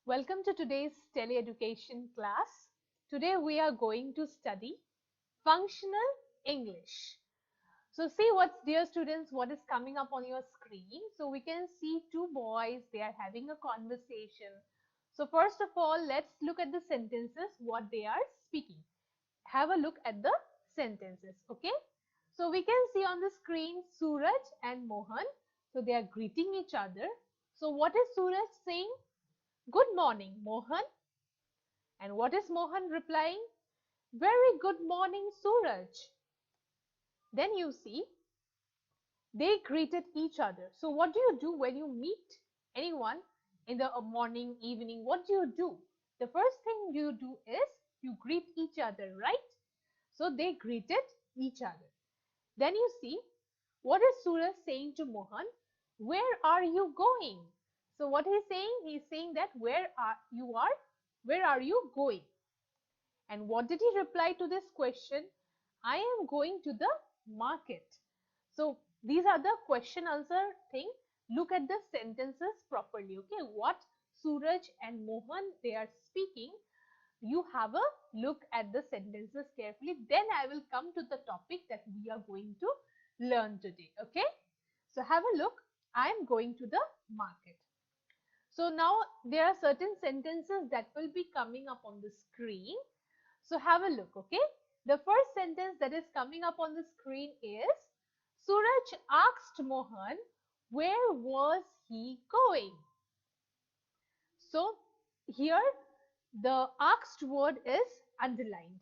Welcome to today's teleeducation class. Today we are going to study functional English. So see dear students, what is coming up on your screen. So we can see two boys, they are having a conversation. So first of all, let's look at the sentences, what they are speaking. Have a look at the sentences, okay? So we can see on the screen Suraj and Mohan. So they are greeting each other. So what is Suraj saying? Good morning, Mohan. And what is Mohan replying? Very good morning, Suraj. Then you see they greeted each other. So what do you do when you meet anyone in the morning, evening? What do you do? The first thing you do is you greet each other, right? So they greeted each other. Then you see what is Suraj saying to Mohan? Where are you going? So what he's saying? He's saying that where are you going? And what did he reply to this question? I am going to the market. So these are the question answer thing. Look at the sentences properly. Okay, what Suraj and Mohan they are speaking. You have a look at the sentences carefully. Then I will come to the topic that we are going to learn today. Okay, so have a look. I am going to the market. So now there are certain sentences that will be coming up on the screen. So have a look, okay? The first sentence that is coming up on the screen is Suraj asked Mohan, where was he going? So here the asked word is underlined.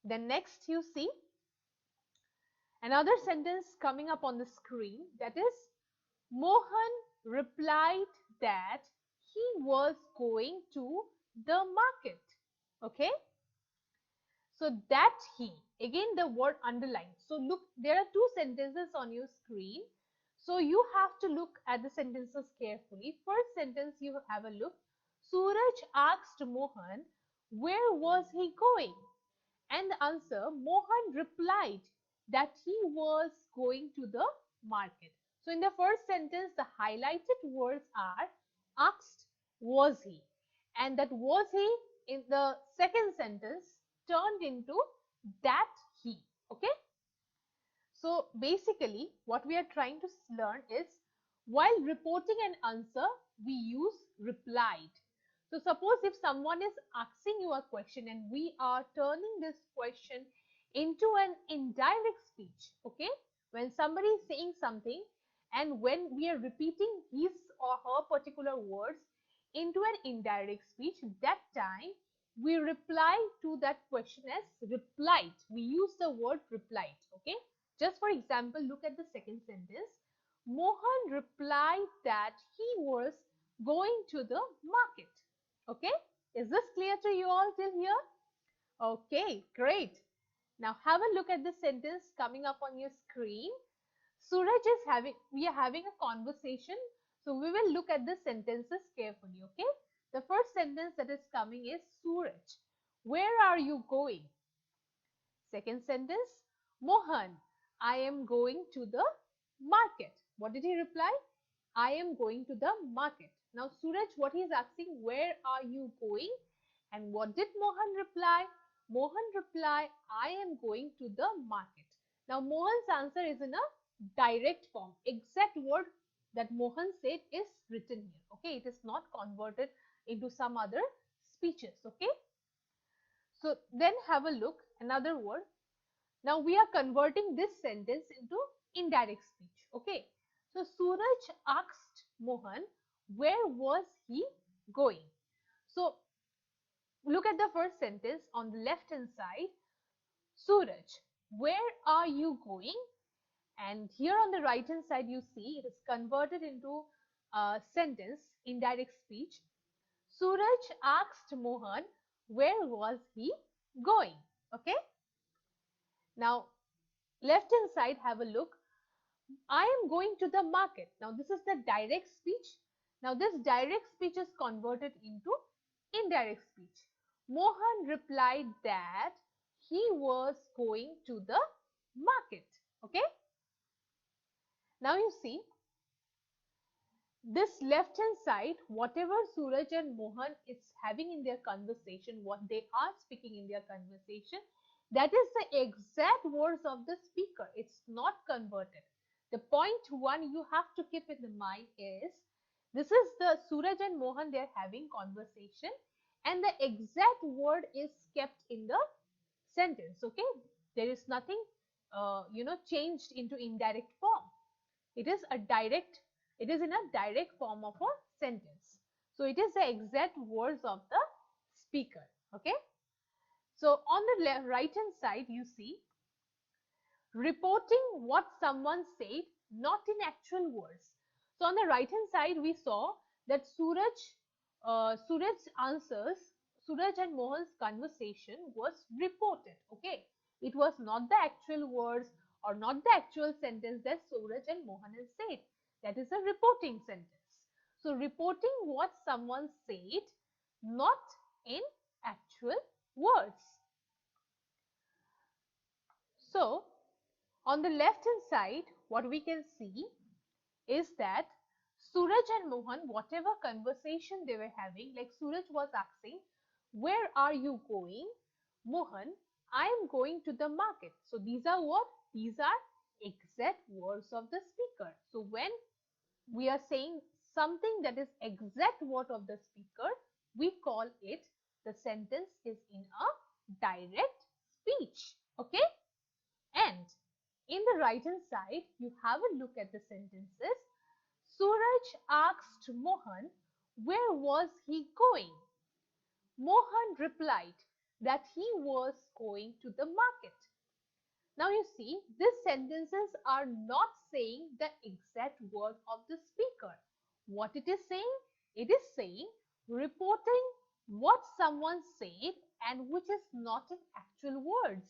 Then next you see another sentence coming up on the screen, that is Mohan replied that he was going to the market. Okay? So that he, again the word underlined. So look, there are two sentences on your screen. So you have to look at the sentences carefully. First sentence you have a look. Suraj asked Mohan, where was he going? And the answer, Mohan replied that he was going to the market. So in the first sentence, the highlighted words are asked, was he? And that was he in the second sentence turned into that he. Okay. So basically, what we are trying to learn is while reporting an answer, we use replied. So suppose if someone is asking you a question and we are turning this question into an indirect speech, okay? When somebody is saying something and when we are repeating his or her particular words into an indirect speech, that time we reply to that question as replied. We use the word replied, okay? Just for example, look at the second sentence. Mohan replied that he was going to the market. Okay, is this clear to you all till here? Okay, great. Now have a look at the sentence coming up on your screen. We are having a conversation. So we will look at the sentences carefully. Okay, the first sentence that is coming is Suraj, where are you going? Second sentence, Mohan, I am going to the market. What did he reply? I am going to the market. Now Suraj, what he is asking, where are you going? And what did Mohan reply? Mohan reply, I am going to the market. Now Mohan's answer is in a direct form. Exact word that Mohan said is written here. Okay, it is not converted into some other speeches. Okay. So then have a look, another word. Now we are converting this sentence into indirect speech. Okay. So Suraj asked Mohan, where was he going? So look at the first sentence on the left hand side. Suraj, where are you going? And here on the right hand side, you see it is converted into a sentence, indirect speech. Suraj asked Mohan, where was he going? Okay. Now, left hand side, have a look. I am going to the market. Now, this is the direct speech. Now, this direct speech is converted into indirect speech. Mohan replied that he was going to the market. Okay. Now, you see, this left hand side, whatever Suraj and Mohan is having in their conversation, what they are speaking in their conversation, that is the exact words of the speaker. It's not converted. The point one you have to keep in the mind is, this is the Suraj and Mohan, they're having conversation, and the exact word is kept in the sentence. Okay, there is nothing changed into indirect form. It is a direct, it is in a direct form of a sentence. So it is the exact words of the speaker. Okay, so on the right hand side you see reporting what someone said, not in actual words. So on the right hand side we saw that Suraj's answers, Suraj and Mohan's conversation was reported. Okay, it was not the actual words or not the actual sentence that Suraj and Mohan has said. That is a reporting sentence. So reporting what someone said, not in actual words. So on the left hand side, what we can see is that Suraj and Mohan, whatever conversation they were having, like Suraj was asking, where are you going? Mohan, I am going to the market. So these are what? These are exact words of the speaker. So when we are saying something that is exact word of the speaker, we call it, the sentence is in a direct speech. Okay? And in the right hand side, you have a look at the sentences. Suraj asked Mohan, where was he going? Mohan replied that he was going to the market. Now you see, these sentences are not saying the exact word of the speaker. What it is saying? It is saying reporting what someone said and which is not in actual words.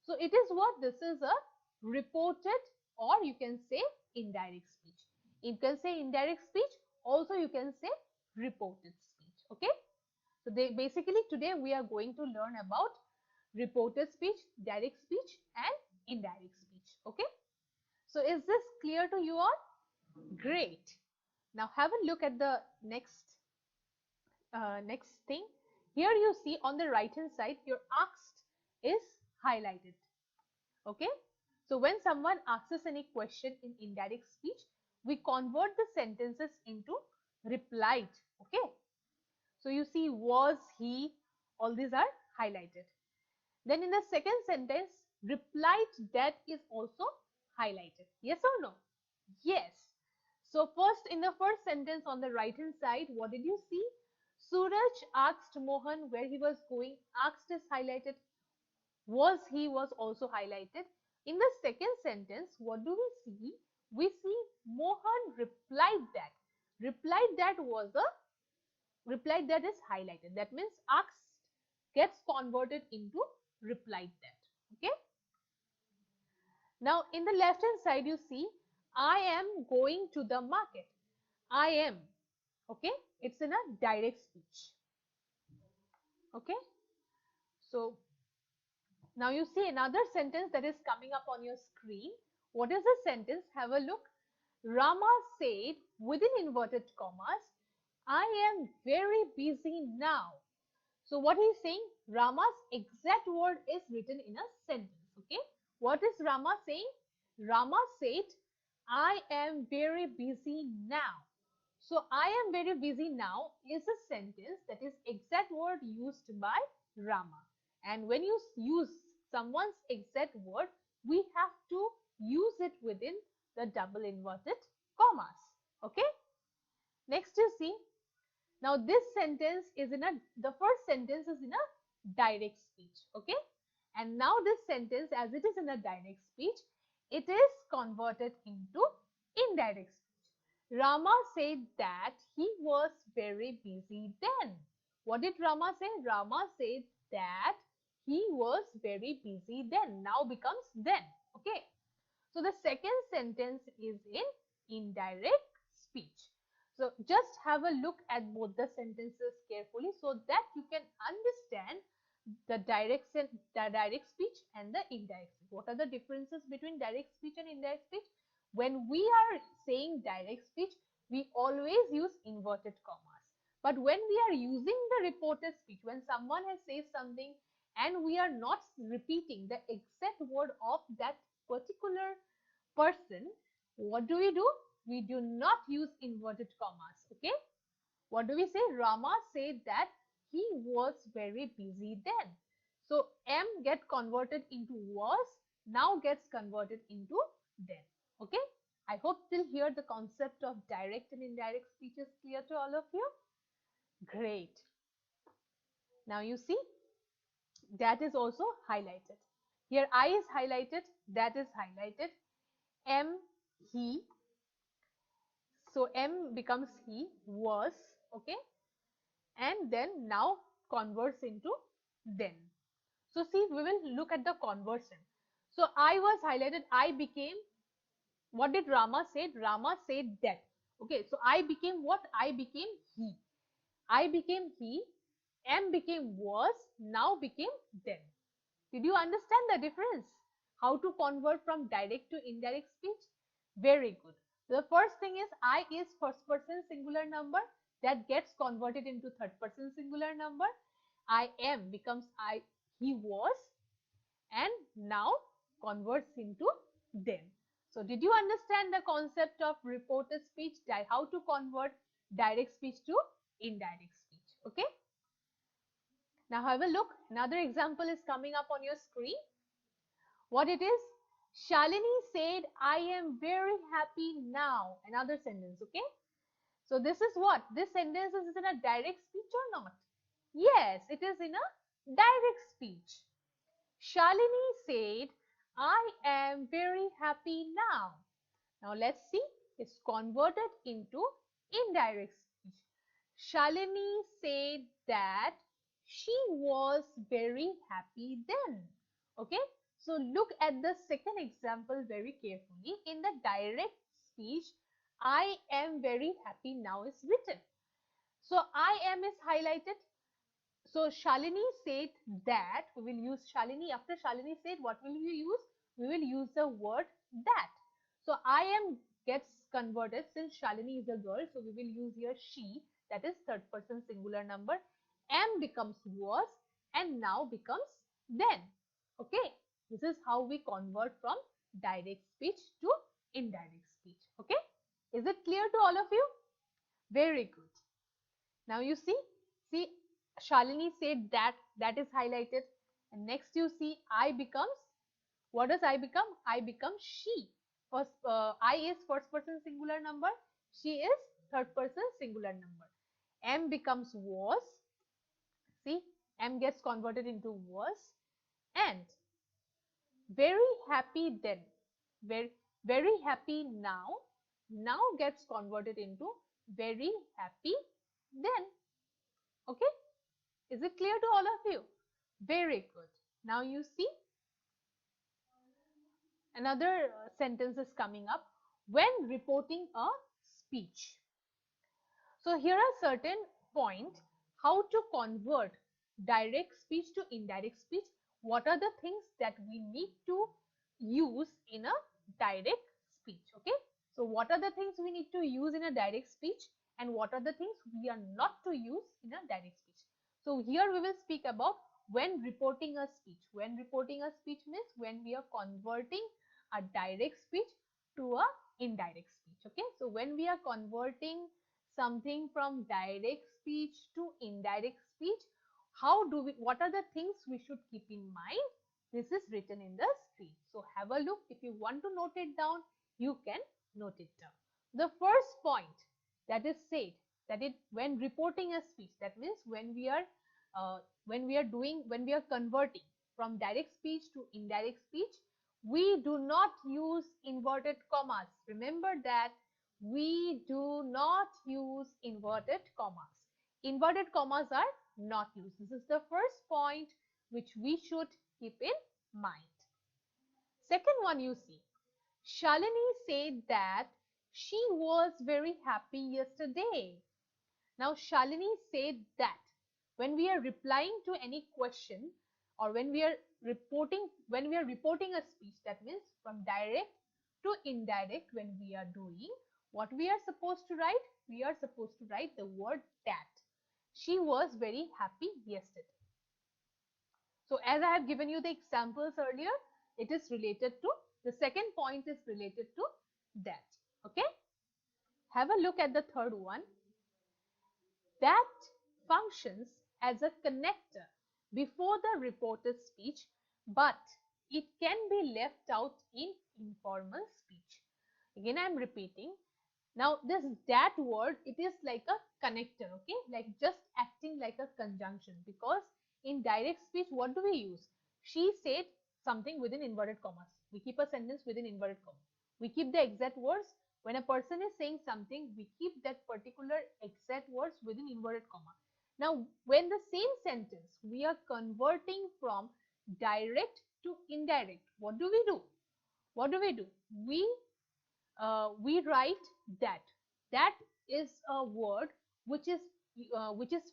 So it is what, this is a reported, or you can say indirect speech. You can say indirect speech, also you can say reported speech. Okay. So basically today we are going to learn about reported speech, direct speech and indirect speech. Okay. So is this clear to you all? Great. Now have a look at the next thing. Here you see on the right hand side, your asked is highlighted. Okay. So when someone asks us any question in indirect speech, we convert the sentences into replied. Okay. So you see was, he, all these are highlighted. Then in the second sentence, replied that is also highlighted. Yes or no? Yes. So first, in the first sentence on the right hand side, what did you see? Suraj asked Mohan where he was going. Asked is highlighted. Was, he was also highlighted. In the second sentence, what do we see? We see Mohan replied that. Replied that was a, replied that is highlighted. That means asked gets converted into replied that. Okay. Now in the left hand side you see I am going to the market. I am. Okay. It's in a direct speech. Okay. So now you see another sentence that is coming up on your screen. What is the sentence? Have a look. Rama said within inverted commas, I am very busy now. So what he's saying, Rama's exact word is written in a sentence. Okay. What is Rama saying? Rama said, I am very busy now. So I am very busy now is a sentence that is exact word used by Rama. And when you use someone's exact word, we have to use it within the double inverted commas. Okay. Next you see, now this sentence is in a, the first sentence is in a direct speech. Okay. And now this sentence, as it is in a direct speech, it is converted into indirect speech. Rama said that he was very busy then. What did Rama say? Rama said that he was very busy then. Now becomes then. Okay. So the second sentence is in indirect speech. So just have a look at both the sentences carefully so that you can understand the direct speech and the indirect speech. What are the differences between direct speech and indirect speech? When we are saying direct speech, We always use inverted commas. But when we are using the reported speech, when someone has said something and we are not repeating the exact word of that particular person, what do? We do not use inverted commas. Okay? What do we say? Rama said that he was very busy then. So M get converted into was, now gets converted into then. Okay? I hope till here the concept of direct and indirect speech is clear to all of you. Great. Now you see that is also highlighted. Here I is highlighted, that is highlighted. M, he. So M becomes he, was. Okay? And then now converts into then. So see, we will look at the conversion. So I was highlighted, I became, what did Rama said? Rama said that. Okay, so I became what? I became he. I became he, am became was, now became then. Did you understand the difference? How to convert from direct to indirect speech? Very good. The first thing is I is first person singular number that gets converted into third person singular number. I am becomes I, he was, and now converts into then. So did you understand the concept of reported speech, how to convert direct speech to indirect speech? Okay. Now have a look. Another example is coming up on your screen. What it is? Shalini said, I am very happy now. Another sentence, okay? So this is what? This sentence is in a direct speech or not? Yes, it is in a direct speech. Shalini said, I am very happy now. Now let's see, it's converted into indirect speech. Shalini said that she was very happy then. Okay, so look at the second example very carefully. In the direct speech, I am very happy now is written. So I am is highlighted. So Shalini said that, we will use Shalini. After Shalini said, what will we use? We will use the word that. So I am gets converted, since Shalini is a girl, so we will use here she, that is third person singular number. Am becomes was, and now becomes then. Okay, this is how we convert from direct speech to indirect speech. Okay, is it clear to all of you? Very good. Now you see Shalini said that, that is highlighted. And next you see I becomes, what does I become? I become she. First, I is first person singular number, she is third person singular number. M becomes was, see, M gets converted into was, and very happy then, very, very happy now, now gets converted into very happy then. Okay. Is it clear to all of you? Very good. Now you see another sentence is coming up when reporting a speech. So here are certain points how to convert direct speech to indirect speech. What are the things that we need to use in a direct speech? Okay. So what are the things we need to use in a direct speech, and what are the things we are not to use in a direct speech? So here we will speak about when reporting a speech. When reporting a speech means when we are converting a direct speech to a indirect speech. Okay. So when we are converting something from direct speech to indirect speech, how do we, what are the things we should keep in mind? This is written in the screen. So have a look. If you want to note it down, you can note it down. The first point that is said, that it when reporting a speech, that means when we are when we are converting from direct speech to indirect speech, we do not use inverted commas. Remember that we do not use inverted commas. Inverted commas are not used. This is the first point which we should keep in mind. Second one, you see, Shalini said that she was very happy yesterday. Now Shalini said that. When we are replying to any question, or when we are reporting a speech, that means from direct to indirect, when we are doing, What we are supposed to write? We are supposed to write the word that. She was very happy yesterday. So as I have given you the examples earlier, it is related to, the second point is related to that. Okay. Have a look at the third one. That functions as a connector before the reported speech, but it can be left out in informal speech. Again, I am repeating. Now, this that word, it is like a connector, okay? Like just acting like a conjunction, because in direct speech, what do we use? She said something within inverted commas. We keep a sentence within inverted commas. We keep the exact words. When a person is saying something, we keep that particular exact words within inverted comma. Now, when the same sentence we are converting from direct to indirect, what do we do? What do we do? We write that. That is a word which is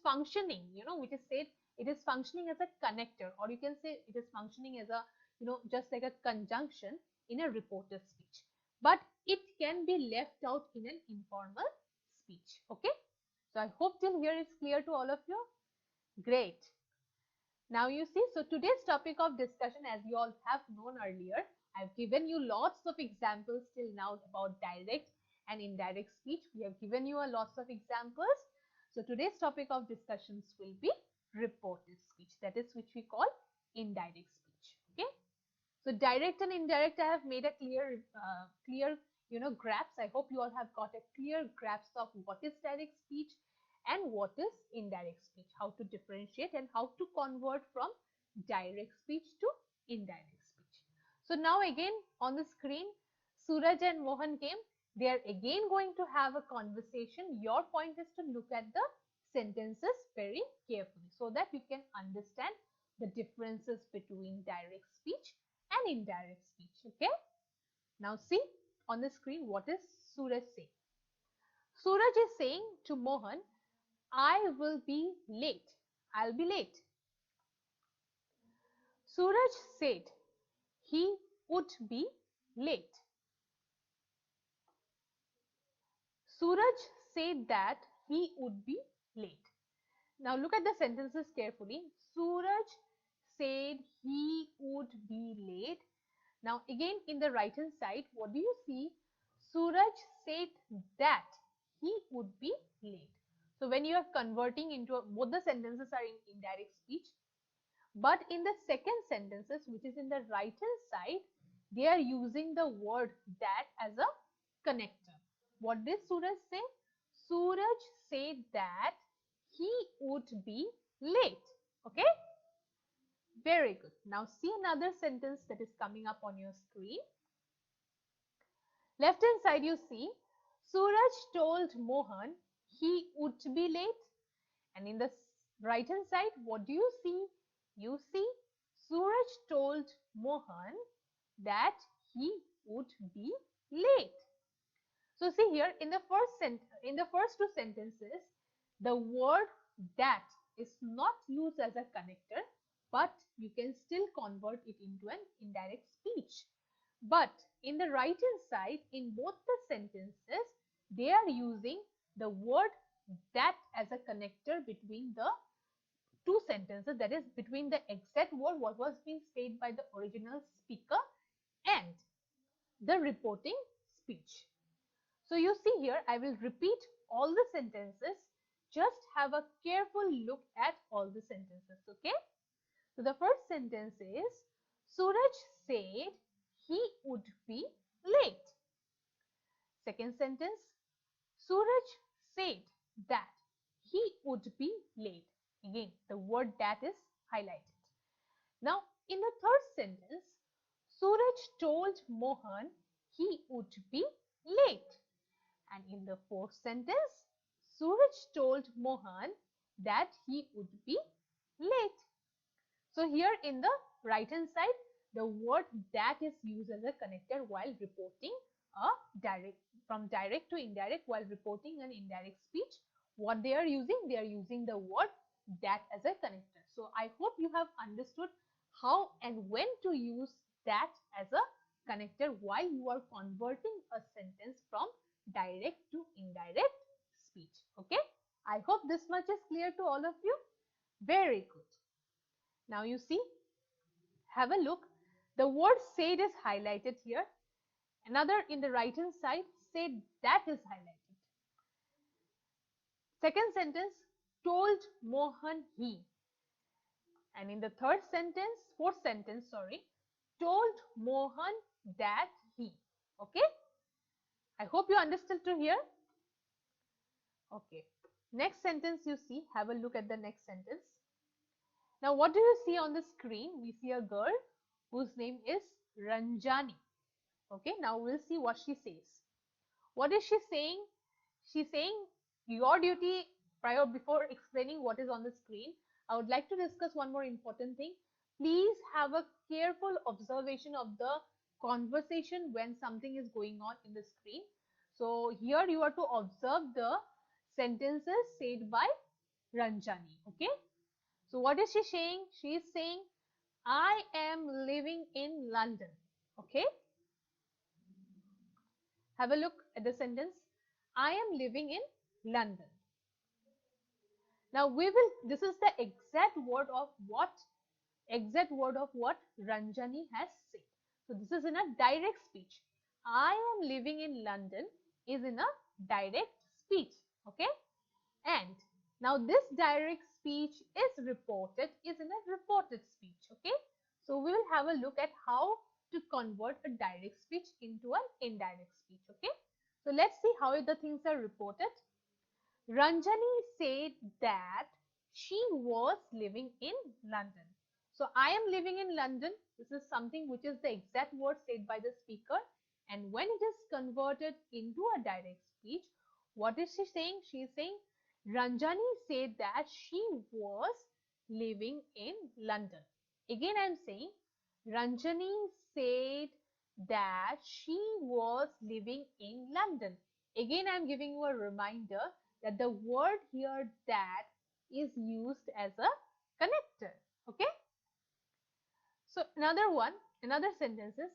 functioning, which is said it is functioning as a connector, or you can say it is functioning as a, just like a conjunction in a reported speech. But it can be left out in an informal speech. Okay. So I hope till here it's clear to all of you. Great. Now you see, so today's topic of discussion, as you all have known earlier, I've given you lots of examples till now about direct and indirect speech. We have given you a lots of examples. So today's topic of discussions will be reported speech, that is which we call indirect speech. Okay. So direct and indirect, I have made a clear graphs. I hope you all have got a clear grasp of what is direct speech and what is indirect speech, how to differentiate and how to convert from direct speech to indirect speech. So now again on the screen, Suraj and Mohan came. They are again going to have a conversation. Your point is to look at the sentences very carefully so that you can understand the differences between direct speech and indirect speech. Okay. Now see on the screen, what is Suraj saying? Suraj is saying to Mohan, I will be late. I'll be late. Suraj said he would be late. Suraj said that he would be late. Now look at the sentences carefully. Suraj said he would be late. Now again in the right hand side, what do you see? Suraj said that he would be late. So when you are converting into both the sentences are in indirect speech, but in the second sentences, which is in the right hand side, they are using the word that as a connector. What did Suraj say? Suraj said that he would be late. Okay. Very good. Now see another sentence that is coming up on your screen. Left hand side you see, Suraj told Mohan he would be late. And in the right hand side, what do you see? You see Suraj told Mohan that he would be late. So see here in the first two sentences, the word that is not used as a connector, but you can still convert it into an indirect speech. But in the right hand side, in both the sentences, they are using the word that as a connector between the two sentences, that is between the exact word what was being said by the original speaker and the reporting speech. So you see here, I will repeat all the sentences. Just have a careful look at all the sentences. Okay. So the first sentence is, Suraj said he would be late. Second sentence, Suraj said that he would be late. Again, the word that is highlighted. Now, in the third sentence, Suraj told Mohan he would be late. And in the fourth sentence, Suraj told Mohan that he would be late. So here in the right hand side, the word that is used as a connector while reporting a from direct to indirect, while reporting an indirect speech. What they are using the word that as a connector. So I hope you have understood how and when to use that as a connector while you are converting a sentence from direct to indirect speech. Okay, I hope this much is clear to all of you. Very good. Now you see, have a look. The word said is highlighted here. Another in the right hand side, said that is highlighted. Second sentence, told Mohan he. And in the fourth sentence, sorry, told Mohan that he. Okay. I hope you understood to here. Okay. Next sentence you see, have a look at the next sentence. Now what do you see on the screen? We see a girl whose name is Ranjani. Okay. Now we'll see what she says. What is she saying? She's saying your duty before explaining what is on the screen. I would like to discuss one more important thing. Please have a careful observation of the conversation when something is going on in the screen. So here you are to observe the sentences said by Ranjani. Okay. So what is she saying? She is saying, I am living in London. Okay. Have a look at the sentence. I am living in London. Now this is the exact word of what Ranjani has said. So this is in a direct speech. I am living in London is in a direct speech. Okay. And now this direct speech is in a reported speech. Okay. So we will have a look at how to convert a direct speech into an indirect speech. Okay. So let's see how the things are reported. Ranjani said that she was living in London. So I am living in London. This is something which is the exact word said by the speaker. And when it is converted into a direct speech, what is she saying? She is saying Ranjani said that she was living in London. Again, I am saying Ranjani said that she was living in London. Again, I am giving you a reminder that the word here that is used as a connector. Okay. So another sentence is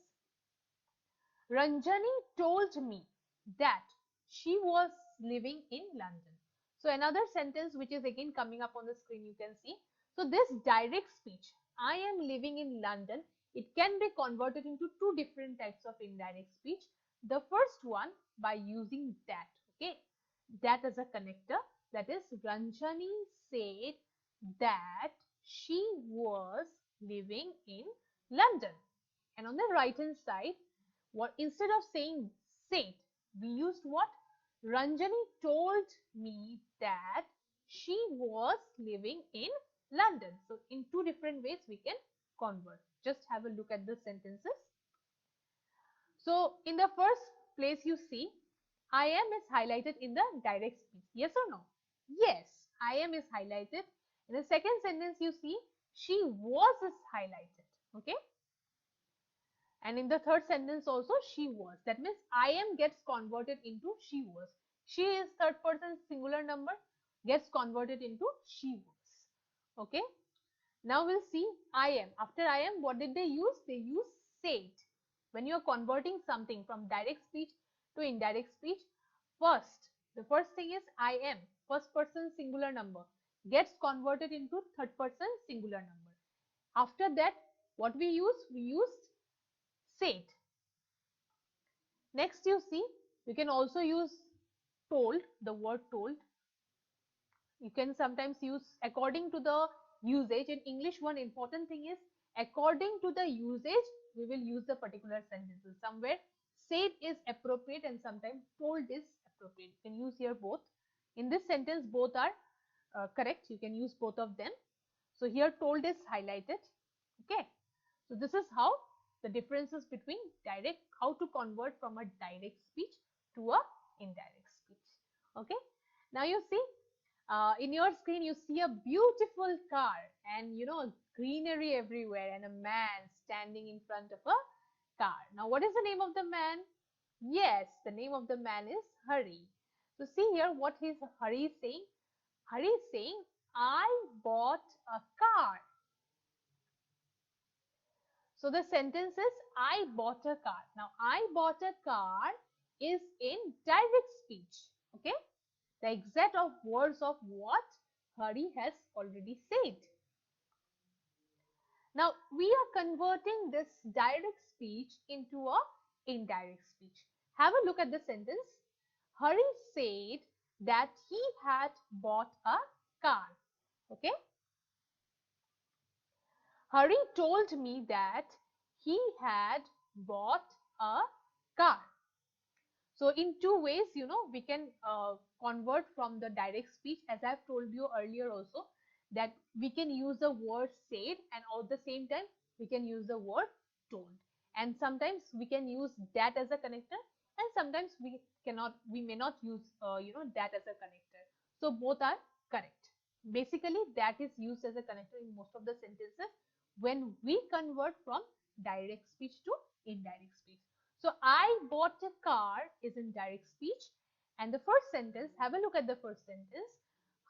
Ranjani told me that she was living in London. So another sentence which is again coming up on the screen, you can see. So this direct speech, I am living in London, it can be converted into two different types of indirect speech. The first one by using that. Okay. That as a connector, that is Ranjani said that she was living in London. And on the right hand side, what instead of saying said, we used what? Ranjani told me that she was living in London. So in two different ways we can convert. Just have a look at the sentences. So in the first place you see, I am is highlighted in the direct speech. Yes or no? Yes, I am is highlighted. In the second sentence you see, she was is highlighted. Okay. And in the third sentence also, she was. That means I am gets converted into she was. She is third person singular number, gets converted into she was. Okay. Now we'll see I am. After I am, what did they use? They use said. When you are converting something from direct speech to indirect speech, the first thing is I am, first person singular number, gets converted into third person singular number. After that, what we use? We use said. Next you see, you can also use told, the word told. You can sometimes use according to the usage. In English, one important thing is according to the usage, we will use the particular sentences. Somewhere said is appropriate and sometimes told is appropriate. You can use here both. In this sentence, both are correct. You can use both of them. So here told is highlighted. Okay. So this is how the differences between how to convert from a direct speech to a indirect speech. Okay. Now you see in your screen you see a beautiful car and greenery everywhere and a man standing in front of a car. Now what is the name of the man? Yes, the name of the man is Hari. So see here what Hari is saying. Hari is saying, I bought a car. So the sentence is I bought a car. Now I bought a car is in direct speech. Okay, the exact of words of what Hari has already said. Now we are converting this direct speech into a indirect speech. Have a look at the sentence. Hari said that he had bought a car. Okay. Hari told me that he had bought a car. So in two ways, we can convert from the direct speech, as I've told you earlier also, that we can use the word said, and at the same time we can use the word told. And sometimes we can use that as a connector, and sometimes we may not use that as a connector. So both are correct. Basically, that is used as a connector in most of the sentences when we convert from direct speech to indirect speech. So I bought a car is in direct speech, and the first sentence, have a look at the first sentence.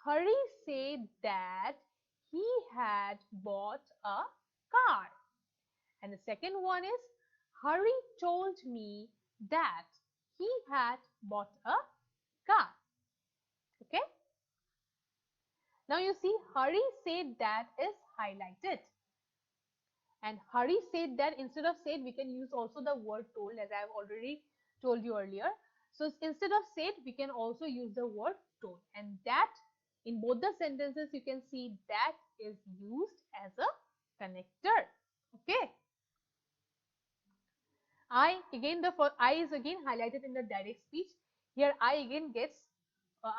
Hari said that he had bought a car. And the second one is Hari told me that he had bought a car. Okay. Now you see Hari said that is highlighted. And Hari said that instead of said, we can use also the word told, as I have already told you earlier. So instead of said, we can also use the word told. And that in both the sentences, you can see that is used as a connector. Okay. I again, I is again highlighted in the direct speech. Here I again gets,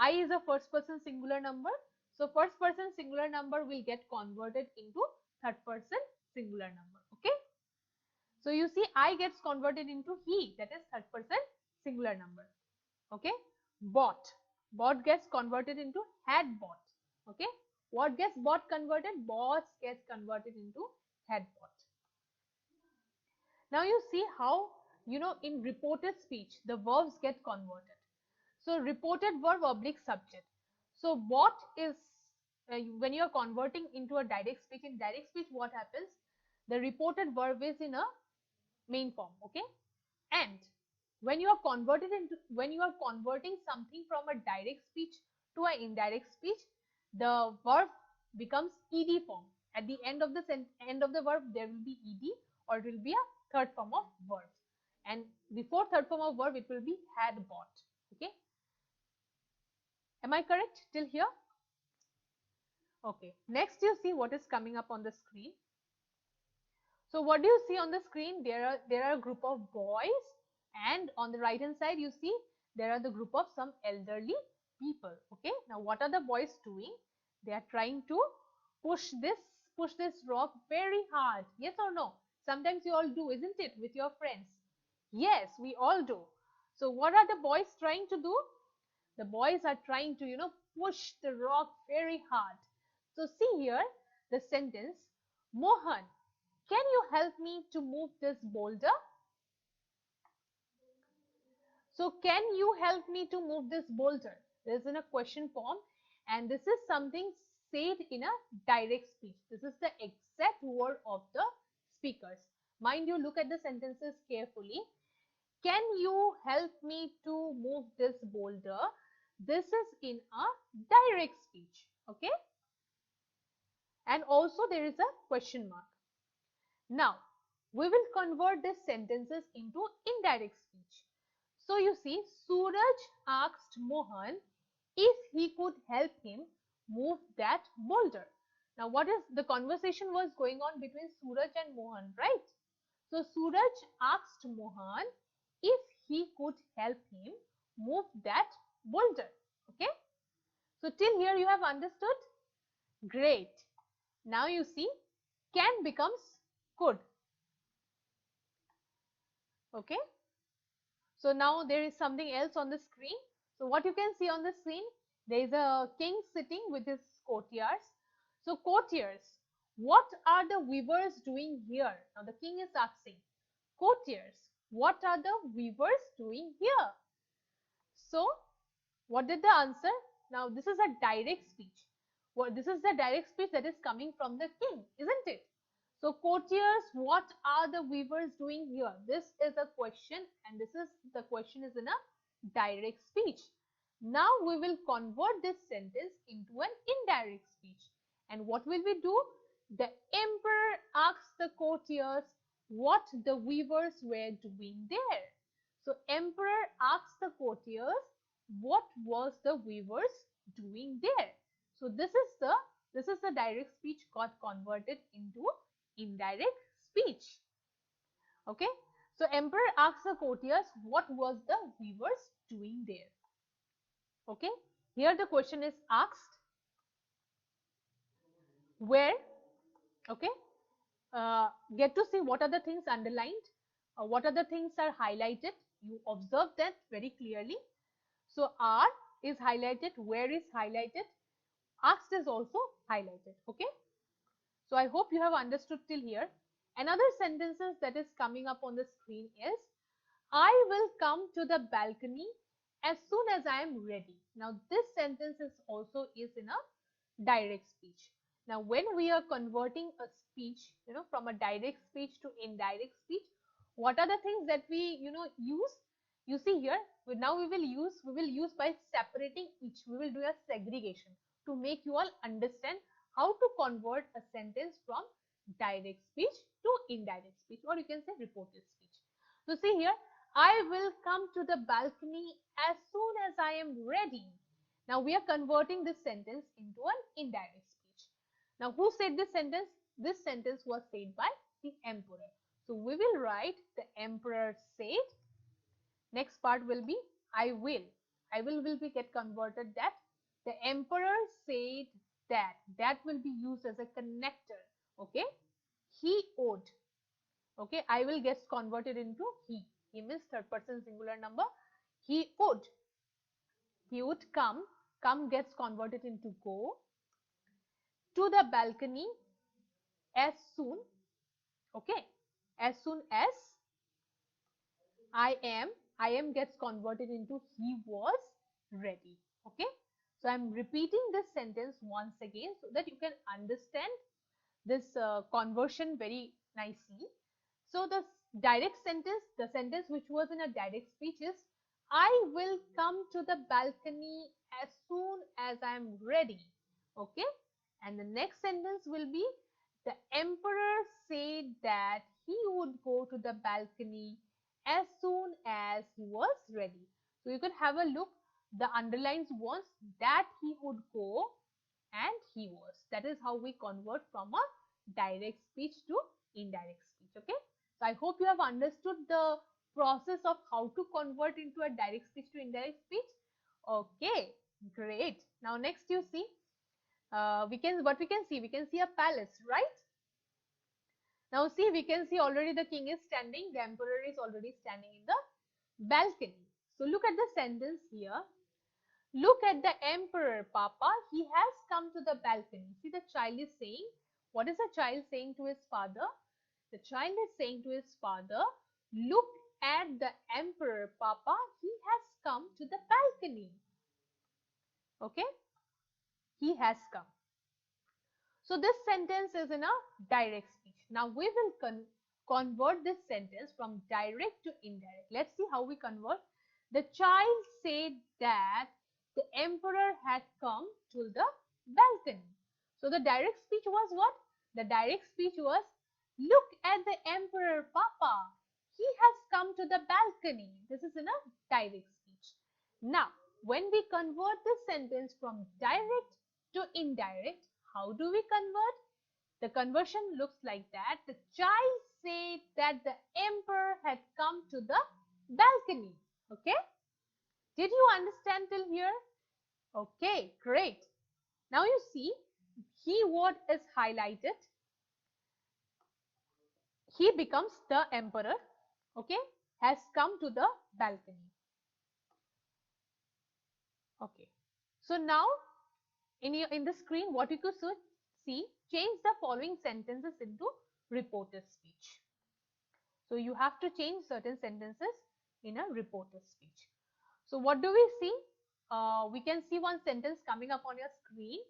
I is a first person singular number. So first person singular number will get converted into third person singular number. Okay. So you see I gets converted into he, that is third person singular number. Okay. Bought. Bought gets converted into had bought. Okay. What gets bought converted? Bought gets converted into had bought. Now you see how, in reported speech, the verbs get converted. So reported verb oblique subject. So what is, when you are converting into a direct speech, in direct speech what happens? The reported verb is in a main form. Okay. And when you are converting something from a direct speech to an indirect speech, the verb becomes ed form. At the end of the end of the verb, there will be ed, or it will be a third form of verb. And before third form of verb, it will be had bought. Okay. Am I correct till here? Okay. Next, you see what is coming up on the screen. So what do you see on the screen? There are a group of boys, and on the right hand side you see there are the group of some elderly people. Okay. Now what are the boys doing? They are trying to push this rock very hard. Yes or no? Sometimes you all do, isn't it, with your friends? Yes, we all do. So what are the boys trying to do? The boys are trying to, push the rock very hard. So see here the sentence, Mohan, can you help me to move this boulder? So can you help me to move this boulder? This is in a question form, and this is something said in a direct speech. This is the exact word of the speakers. Mind you, look at the sentences carefully. Can you help me to move this boulder? This is in a direct speech. Okay. And also there is a question mark. Now, we will convert these sentences into indirect speech. So you see, Suraj asked Mohan if he could help him move that boulder. Now, what is the conversation was going on between Suraj and Mohan, right? So Suraj asked Mohan if he could help him move that boulder. Okay. So till here you have understood? Great. Now you see, can becomes could. Okay. So now there is something else on the screen. So what you can see on the screen, there is a king sitting with his courtiers. So courtiers, what are the weavers doing here? Now the king is asking, courtiers, what are the weavers doing here? So what did the answer? Now this is a direct speech. Well, this is the direct speech that is coming from the king, isn't it? So courtiers, what are the weavers doing here? This is a question, and the question is in a direct speech. Now we will convert this sentence into an indirect speech. And what will we do? The emperor asks the courtiers what the weavers were doing there. So emperor asks the courtiers what was the weavers doing there. So this is the direct speech got converted into indirect speech. Okay. So emperor asks the courtiers what was the weavers doing there. Okay. Here the question is asked where. Okay. Get to see what are the things underlined, what are the things are highlighted. You observe that very clearly. So R is highlighted, where is highlighted, asked is also highlighted. Okay. So I hope you have understood till here. Another sentences that is coming up on the screen is I will come to the balcony as soon as I am ready. Now this sentence is also is in a direct speech. Now when we are converting a speech, from a direct speech to indirect speech, what are the things that we, use? You see here, now we will use by separating each. We will do a segregation to make you all understand how to convert a sentence from direct speech to indirect speech, or you can say reported speech. So see here, I will come to the balcony as soon as I am ready. Now we are converting this sentence into an indirect speech. Now who said this sentence? This sentence was said by the emperor. So we will write the emperor said. Next part will be I will. I will be get converted that. The emperor said that. That will be used as a connector. Okay. He ought. Okay. I will gets converted into he. He means third person singular number. He would. He would come. Come gets converted into go. To the balcony as soon. Okay. As soon as I am gets converted into he was ready. Okay. So I'm repeating this sentence once again so that you can understand this conversion very nicely. So the direct sentence, the sentence which was in a direct speech is I will come to the balcony as soon as I am ready. Okay. And the next sentence will be the emperor said that he would go to the balcony as soon as he was ready. So you can have a look. The underlines was that he would go and he was. That is how we convert from a direct speech to indirect speech. Okay. So I hope you have understood the process of how to convert into a direct speech to indirect speech. Okay, great. Now next you see, we can see a palace, right? Now see, we can see already the king is standing, the emperor is already standing in the balcony. So look at the sentence here. Look at the emperor, Papa. He has come to the balcony. See, the child is saying, what is the child saying to his father? The child is saying to his father, look at the emperor, Papa. He has come to the balcony. Okay? He has come. So this sentence is in a direct speech. Now we will convert this sentence from direct to indirect. Let's see how we convert. The child said that the emperor had come to the balcony. So the direct speech was what? The direct speech was, look at the emperor, Papa. He has come to the balcony. This is in a direct speech. Now, when we convert this sentence from direct to indirect, how do we convert? The conversion looks like that. The child said that the emperor had come to the balcony. Okay. Did you understand till here? Okay, great. Now you see, he word is highlighted. He becomes the emperor. Okay, has come to the balcony. Okay. So now in the screen, what you could see, change the following sentences into reported speech. So you have to change certain sentences in a reported speech. So what do we see? We can see one sentence coming up on your screen.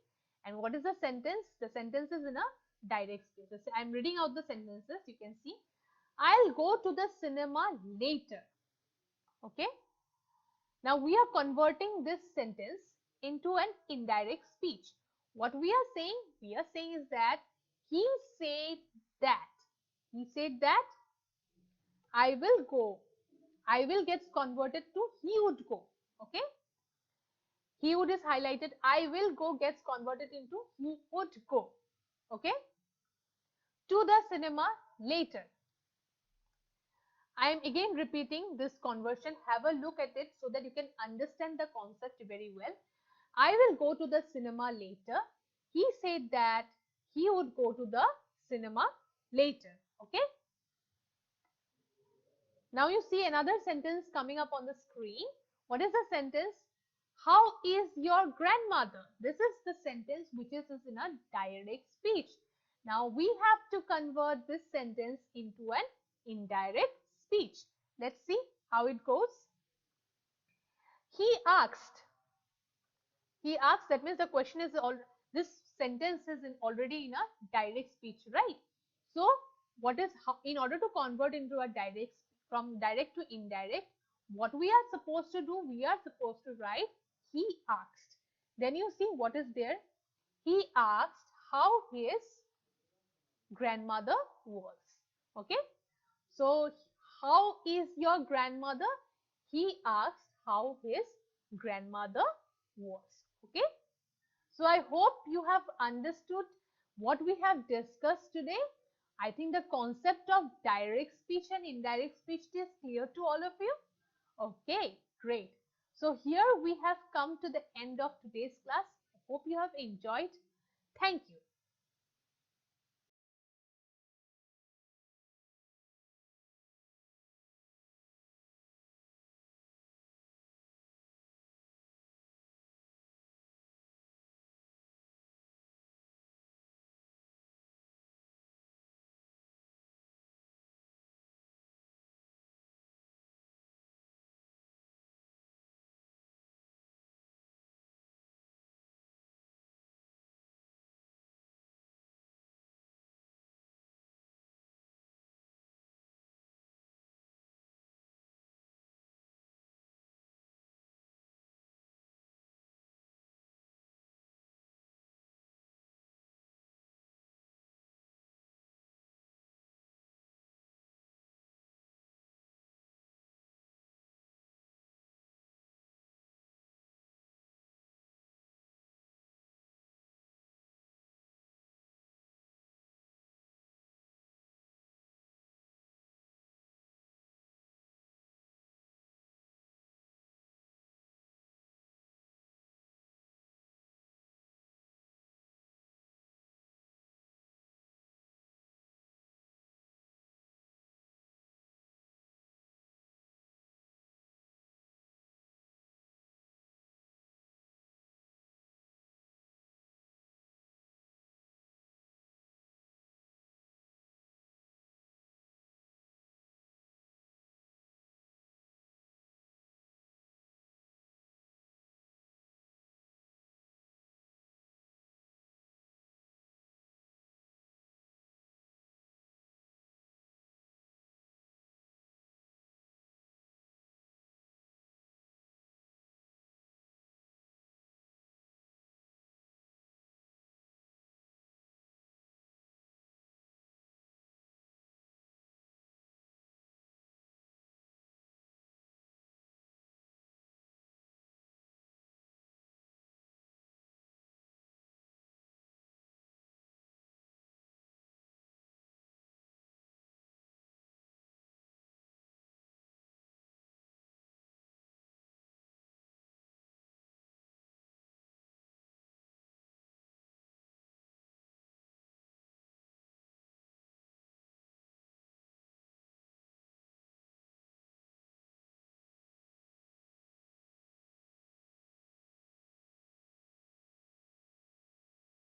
And what is the sentence? The sentence is in a direct speech. I'm reading out the sentences. You can see. I'll go to the cinema later. Okay. Now we are converting this sentence into an indirect speech. What we are saying? We are saying is that he said that. He said that I will go. I will gets converted to he would go. Okay. He would is highlighted. I will go gets converted into he would go. Okay. To the cinema later. I am again repeating this conversion. Have a look at it so that you can understand the concept very well. I will go to the cinema later. He said that he would go to the cinema later. Okay. Now you see another sentence coming up on the screen. What is the sentence? How is your grandmother? This is the sentence which is in a direct speech. Now we have to convert this sentence into an indirect speech. Let's see how it goes. He asked. He asked, that means the question is all, this sentence is already in a direct speech, right? So what is how, in order to convert into a direct, from direct to indirect, what we are supposed to do, we are supposed to write he asked. Then you see what is there. He asked how his grandmother was. Okay. So how is your grandmother? He asked how his grandmother was. Okay. So I hope you have understood what we have discussed today. I think the concept of direct speech and indirect speech is clear to all of you. Okay, great. So here we have come to the end of today's class. I hope you have enjoyed. Thank you.